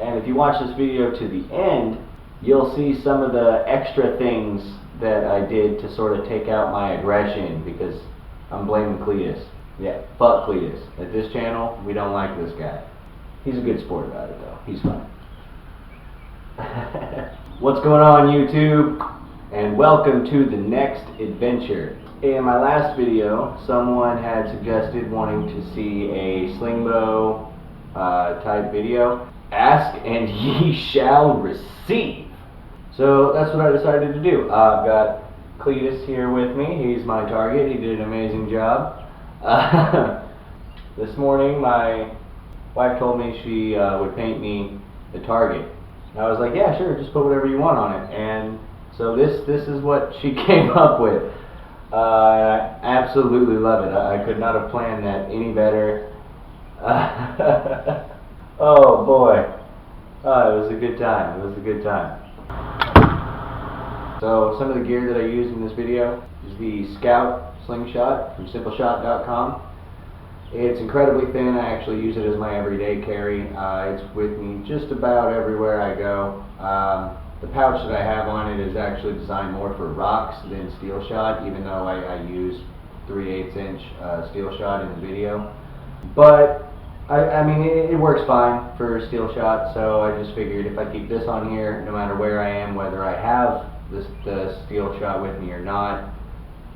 And if you watch this video to the end, you'll see some of the extra things that I did to sort of take out my aggression, because I'm blaming Cletus. Yeah, fuck Cletus. At this channel, we don't like this guy. He's a good sport about it though. He's fun. What's going on, YouTube? And welcome to the next adventure. In my last video, someone had suggested wanting to see a slingbow type video. Ask and ye shall receive. So that's what I decided to do. I've got Cletus here with me. He's my target. He did an amazing job. This morning my wife told me she would paint me the target. And I was like, yeah, sure, just put whatever you want on it. And so this is what she came up with. I absolutely love it. I could not have planned that any better. Oh boy. Oh, it was a good time. It was a good time. So some of the gear that I used in this video is the Scout slingshot from simpleshot.com. It's incredibly thin. I actually use it as my everyday carry. It's with me just about everywhere I go. The pouch that I have on it is actually designed more for rocks than steel shot, even though I use 3/8 inch steel shot in the video. But I mean, it works fine for steel shot, so I just figured if I keep this on here, no matter where I am, whether I have the steel shot with me or not,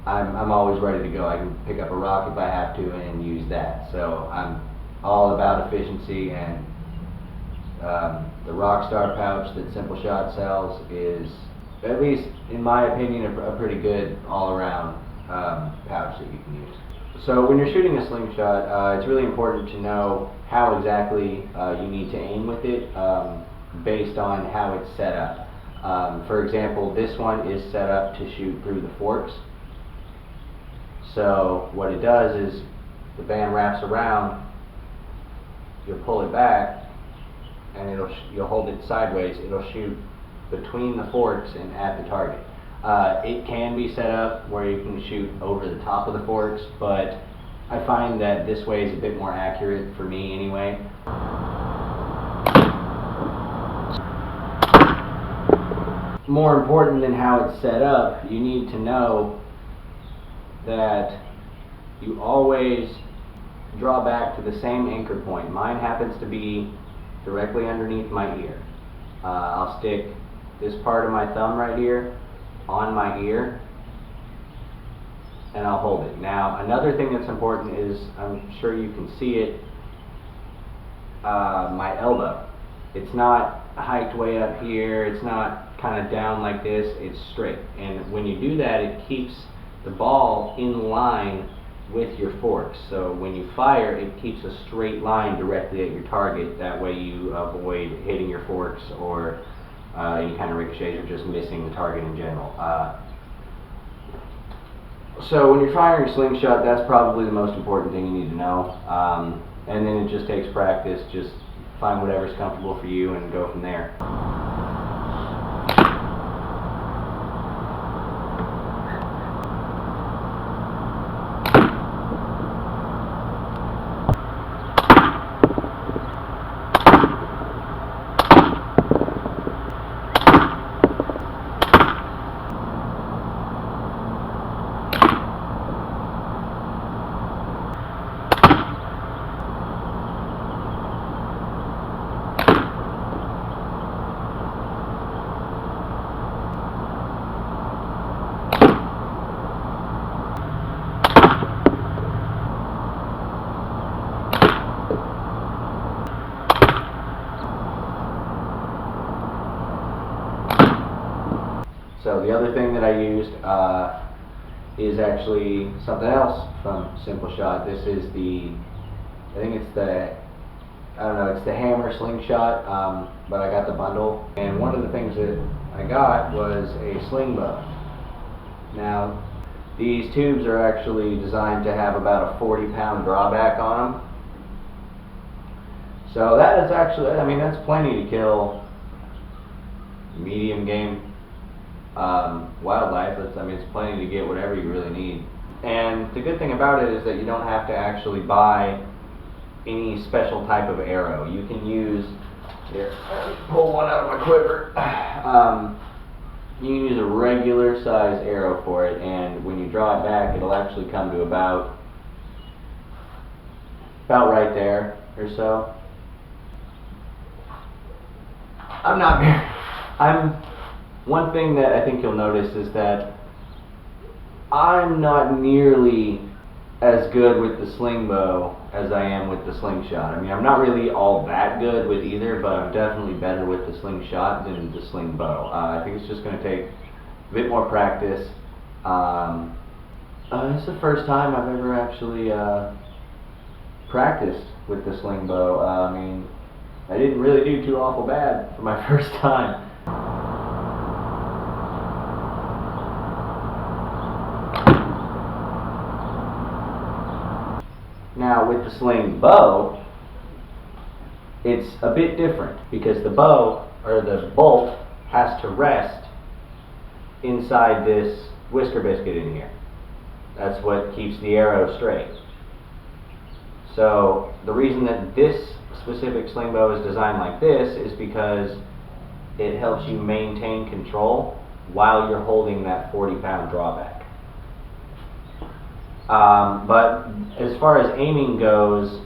I'm always ready to go. I can pick up a rock if I have to and use that. So I'm all about efficiency, and the Rockstar pouch that Simple Shot sells is, at least in my opinion, a pretty good all-around pouch that you can use. So when you're shooting a slingshot, it's really important to know how exactly you need to aim with it based on how it's set up. For example, this one is set up to shoot through the forks. So what it does is the band wraps around, you'll pull it back, and you'll hold it sideways. It'll shoot between the forks and at the target. It can be set up where you can shoot over the top of the forks, but I find that this way is a bit more accurate for me anyway. More important than how it's set up, you need to know that you always draw back to the same anchor point. Mine happens to be directly underneath my ear. I'll stick this part of my thumb right here on my ear, and I'll hold it. Now, another thing that's important is, I'm sure you can see it, my elbow. It's not hiked way up here, it's not kind of down like this, it's straight. And when you do that, it keeps the ball in line with your forks. So when you fire, it keeps a straight line directly at your target. That way you avoid hitting your forks or any kind of ricochets, or just missing the target in general. So when you're firing a slingshot, that's probably the most important thing you need to know. And then it just takes practice. Just find whatever's comfortable for you and go from there. So the other thing that I used is actually something else from Simple Shot. This is the, I think it's the, I don't know, it's the hammer slingshot, but I got the bundle. And one of the things that I got was a sling bow. Now, these tubes are actually designed to have about a 40-pound drawback on them. So that is actually, I mean, that's plenty to kill medium game wildlife. I mean, it's plenty to get whatever you really need. And the good thing about it is that you don't have to actually buy any special type of arrow. You can use Here, let me pull one out of my quiver. You can use a regular size arrow for it, and when you draw it back, it'll actually come to about right there or so. One thing that I think you'll notice is that I'm not nearly as good with the sling bow as I am with the slingshot. I mean, I'm not really all that good with either, but I'm definitely better with the slingshot than the sling bow. I think it's just going to take a bit more practice. It's the first time I've ever actually practiced with the sling bow. I mean, I didn't really do too awful bad for my first time. Now with the sling bow, it's a bit different because the bow, or the bolt, has to rest inside this whisker biscuit in here. That's what keeps the arrow straight. So the reason that this specific sling bow is designed like this is because it helps you maintain control while you're holding that 40-pound drawback. But as far as aiming goes,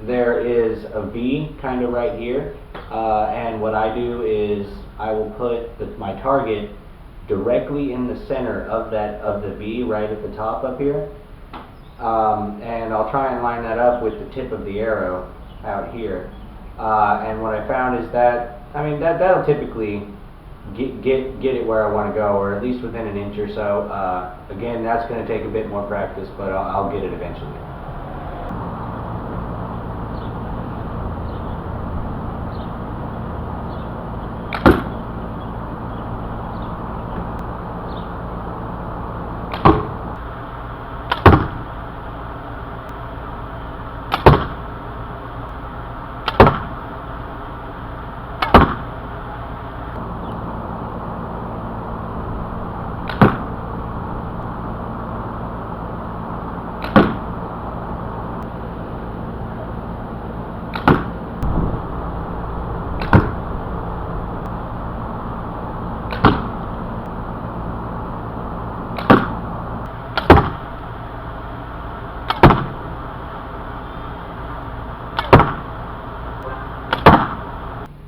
there is a V kind of right here, and what I do is I will put my target directly in the center of the V right at the top up here, and I'll try and line that up with the tip of the arrow out here. And what I found is that, I mean, that'll typically get it where I want to go, or at least within an inch or so. Again, that's going to take a bit more practice, but I'll get it eventually.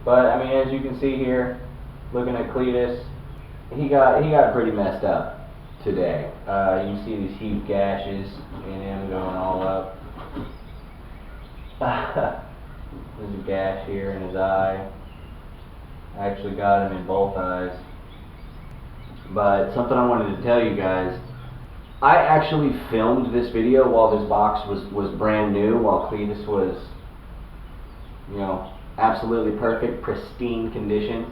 But I mean, as you can see here, looking at Cletus, he got pretty messed up today. You can see these huge gashes in him going all up. There's a gash here in his eye. I actually got him in both eyes. But something I wanted to tell you guys, I actually filmed this video while this box was brand new, while Cletus was, you know, absolutely perfect, pristine condition.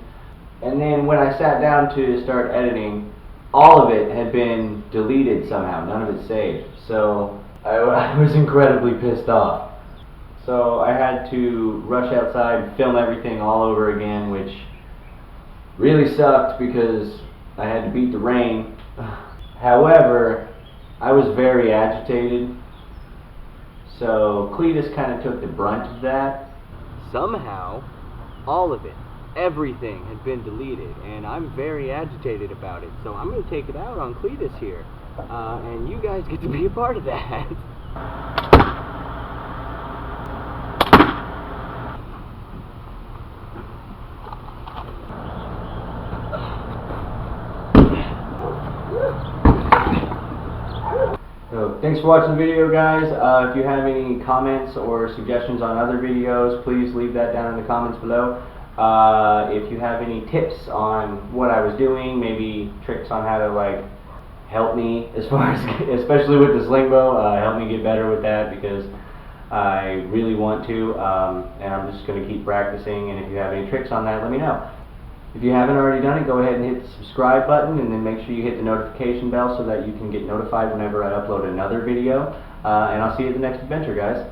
And then when I sat down to start editing, all of it had been deleted somehow, none of it saved. So I was incredibly pissed off. So I had to rush outside, film everything all over again, which really sucked because I had to beat the rain. However, I was very agitated, so Cletus kind of took the brunt of that. Somehow, all of it, everything had been deleted, and I'm very agitated about it, so I'm going to take it out on Cletus here, and you guys get to be a part of that. So, thanks for watching the video, guys. If you have any comments or suggestions on other videos, please leave that down in the comments below. If you have any tips on what I was doing, maybe tricks on how to like help me as far as, especially with the sling bow, help me get better with that, because I really want to, and I'm just going to keep practicing. And if you have any tricks on that, let me know. If you haven't already done it, go ahead and hit the subscribe button, and then make sure you hit the notification bell so that you can get notified whenever I upload another video. And I'll see you at the next adventure, guys.